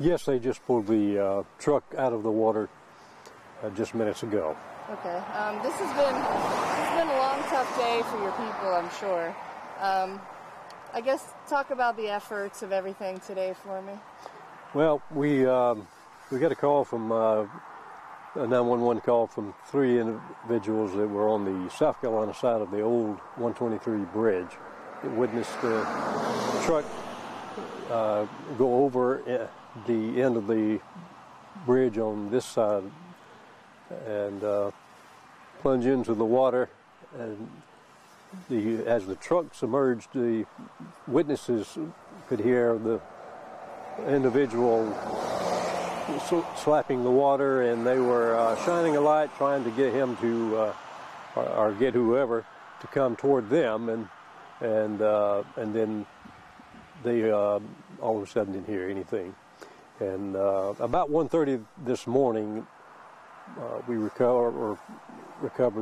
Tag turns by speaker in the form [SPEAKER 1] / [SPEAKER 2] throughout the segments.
[SPEAKER 1] Yes, they just pulled the truck out of the water just minutes ago.
[SPEAKER 2] Okay. This has been a long, tough day for your people, I'm sure. I guess talk about the efforts of everything today for me.
[SPEAKER 1] Well, we got a call from a 911 call from 3 individuals that were on the South Carolina side of the old 123 bridge. It witnessed the truck go over the end of the bridge on this side and plunge into the water. And as the truck submerged, the witnesses could hear the individual slapping the water, and they were shining a light, trying to get him to, or get whoever to come toward them, and then they all of a sudden didn't hear anything. And about 1:30 this morning, we recovered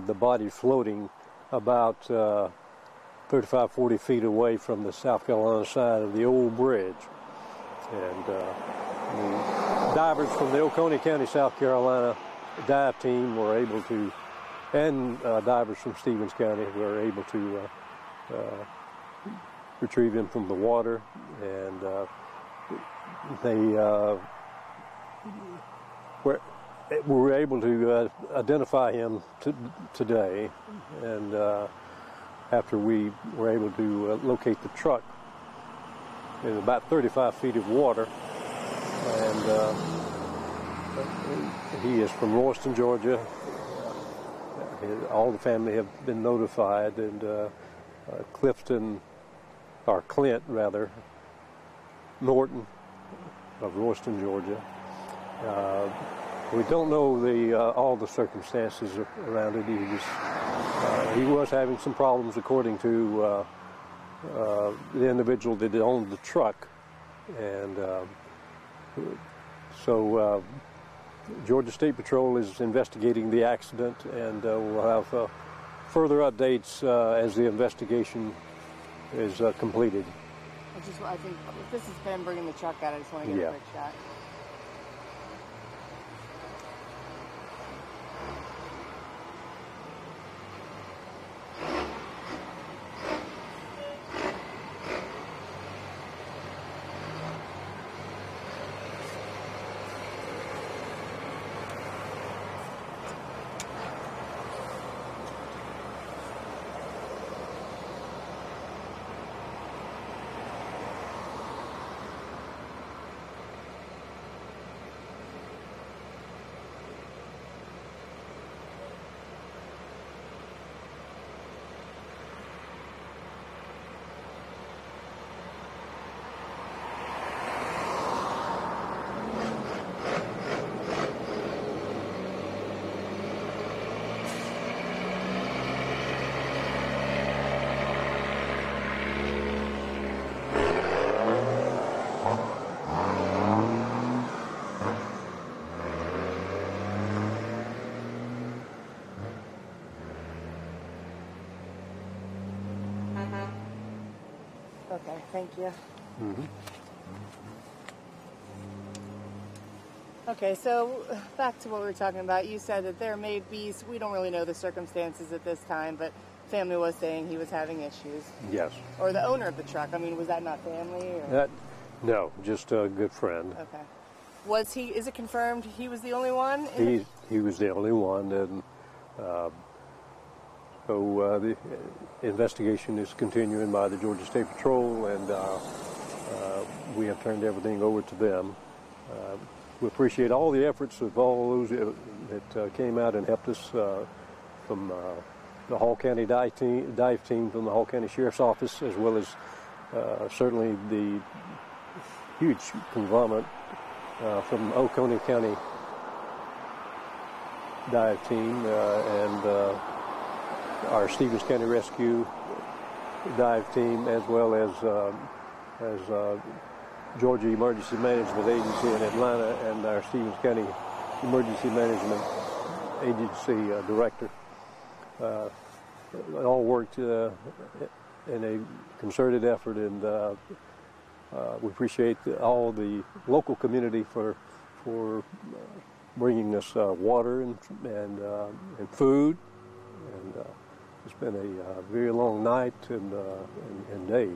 [SPEAKER 1] the body floating about 35, 40 feet away from the South Carolina side of the old bridge. And the divers from the Oconee County, South Carolina dive team were able to, and divers from Stevens County were able to retrieve him from the water, and they were able to identify him today, and after we were able to locate the truck in about 35 feet of water, and he is from Royston, Georgia. All the family have been notified, and Clint Norton of Royston, Georgia. We don't know all the circumstances around it. He was having some problems, according to the individual that owned the truck, and so Georgia State Patrol is investigating the accident, and we'll have further updates as the investigation is completed.
[SPEAKER 2] I think if this is Ben bringing the truck out, I just want to get a quick shot. Okay, thank you.
[SPEAKER 1] Mm-hmm.
[SPEAKER 2] Okay, so back to what we were talking about. You said that there may be, we don't really know the circumstances at this time, but family was saying he was having issues.
[SPEAKER 1] Yes.
[SPEAKER 2] Or the owner of the truck. I mean, was that not family? Or?
[SPEAKER 1] No, just a good friend.
[SPEAKER 2] Okay. Is it confirmed he was the only one?
[SPEAKER 1] He was the only one, and so the investigation is continuing by the Georgia State Patrol, and we have turned everything over to them. We appreciate all the efforts of all those that came out and helped us, from the Hall County dive team from the Hall County Sheriff's Office, as well as certainly the huge conglomerate from Oconee County dive team and our Stevens County Rescue dive team, as well as Georgia Emergency Management Agency in Atlanta, and our Stevens County Emergency Management Agency Director. All worked in a concerted effort, and we appreciate all the local community for bringing us water and food. And it's been a very long night and day.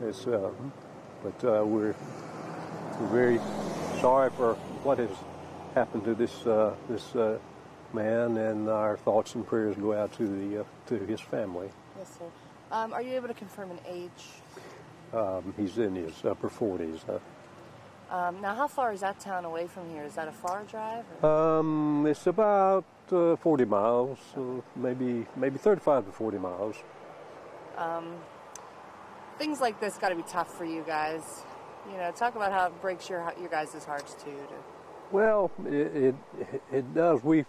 [SPEAKER 1] It's, but we're very sorry for what has happened to this man, and our thoughts and prayers go out to his family.
[SPEAKER 2] Yes, sir. Are you able to confirm an age?
[SPEAKER 1] He's in his upper 40s.
[SPEAKER 2] Now, how far is that town away from here? Is that a far drive?
[SPEAKER 1] It's about 40 miles, maybe 35 to 40 miles.
[SPEAKER 2] Things like this got to be tough for you guys. You know, talk about how it breaks your guys' hearts too.
[SPEAKER 1] Well, it does. We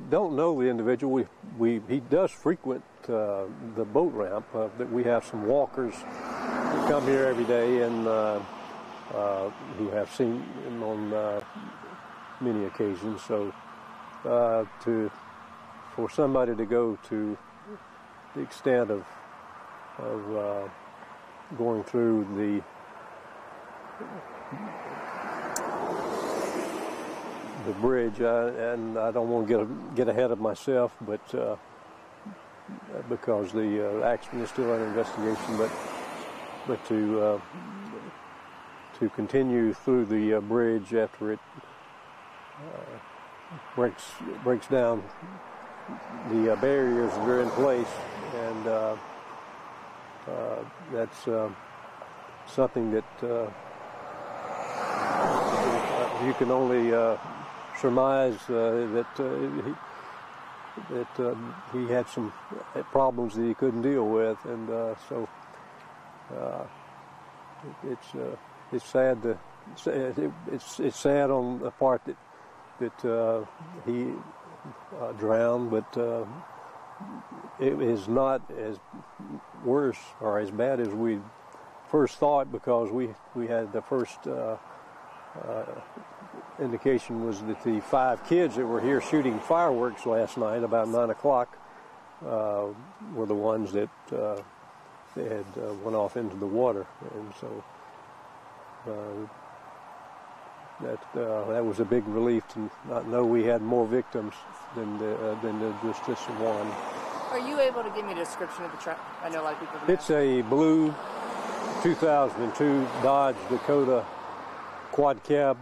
[SPEAKER 1] don't know the individual. He does frequent the boat ramp. That we have some walkers who come here every day and who have seen him on many occasions. So for somebody to go to the extent of going through the bridge, and I don't want to get ahead of myself, but because the accident is still under investigation, but to continue through the bridge after it breaks down the barriers that are in place, and that's something that you can only surmise that he had some problems that he couldn't deal with, and so it's sad it's sad on the part that he drowned, but it is not as worse or as bad as we first thought, because we had the first indication was that the 5 kids that were here shooting fireworks last night about 9 o'clock were the ones that had went off into the water, and so that was a big relief to not know we had more victims than just this one.
[SPEAKER 2] Are you able to give me a description of the truck? I know a lot of people.
[SPEAKER 1] It's a blue 2002 Dodge Dakota quad cab.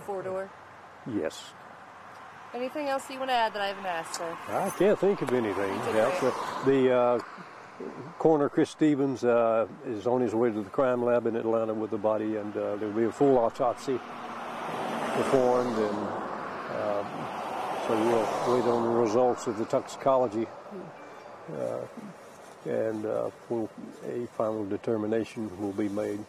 [SPEAKER 2] 4-door?
[SPEAKER 1] Yes.
[SPEAKER 2] Anything else you want to add that I haven't asked, sir?
[SPEAKER 1] I can't think of anything. The coroner, Chris Stevens, is on his way to the crime lab in Atlanta with the body, and there will be a full autopsy performed, and so we'll wait on the results of the toxicology, and a final determination will be made.